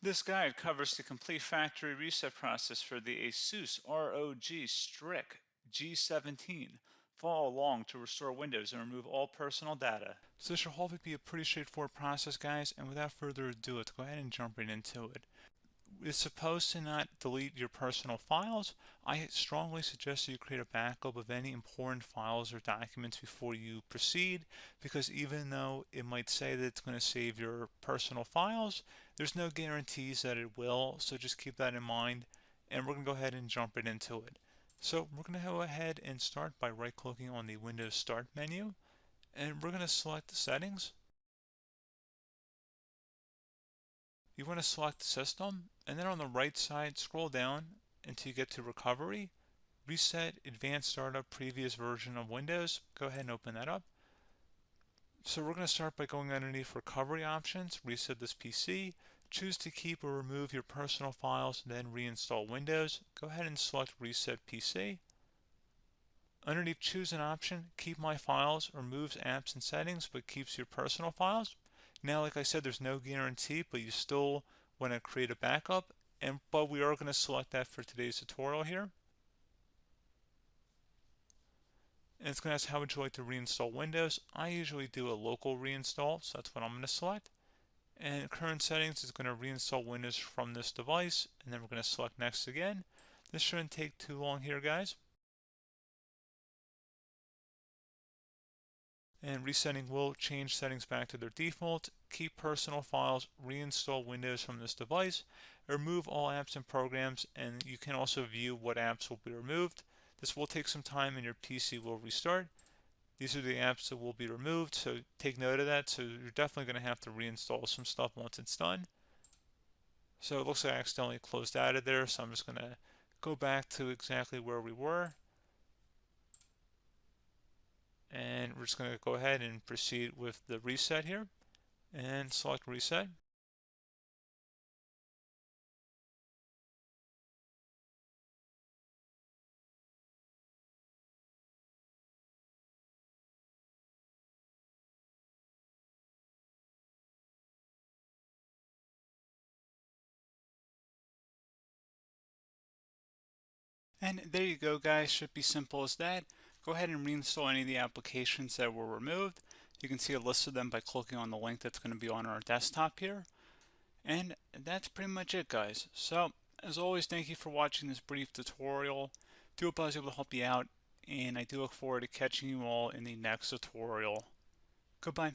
This guide covers the complete factory reset process for the ASUS ROG Strix G17. Follow along to restore Windows and remove all personal data. So this should hopefully be a pretty straightforward process, guys, and without further ado, let's go ahead and jump right into it. It's supposed to not delete your personal files. I strongly suggest that you create a backup of any important files or documents before you proceed, because even though it might say that it's going to save your personal files, there's no guarantees that it will, so just keep that in mind, and we're going to go ahead and jump right into it. So we're going to go ahead and start by right-clicking on the Windows Start menu, and we're going to select the settings. You want to select System, and then on the right side, scroll down until you get to Recovery. Reset Advanced Startup Previous Version of Windows. Go ahead and open that up. So we're going to start by going underneath Recovery Options, reset this PC, choose to keep or remove your personal files, then reinstall Windows. Go ahead and select Reset PC. Underneath Choose an option, Keep My Files removes apps and settings but keeps your personal files. Now, like I said, there's no guarantee, but you still want to create a backup, but we are going to select that for today's tutorial here. And it's going to ask how would you like to reinstall Windows. I usually do a local reinstall, so that's what I'm going to select. And current settings is going to reinstall Windows from this device, and then we're going to select next again. This shouldn't take too long here, guys. And resetting will change settings back to their default, keep personal files, reinstall Windows from this device, remove all apps and programs, and you can also view what apps will be removed. This will take some time and your PC will restart. These are the apps that will be removed, so take note of that. So you're definitely going to have to reinstall some stuff once it's done. So it looks like I accidentally closed out of there, so I'm just going to go back to exactly where we were. And we're just going to go ahead and proceed with the reset here and select reset. And there you go, guys. Should be simple as that. Go ahead and reinstall any of the applications that were removed. You can see a list of them by clicking on the link that's going to be on our desktop here. And that's pretty much it, guys. So, as always, thank you for watching this brief tutorial. Do hope I was able to help you out, and I do look forward to catching you all in the next tutorial. Goodbye.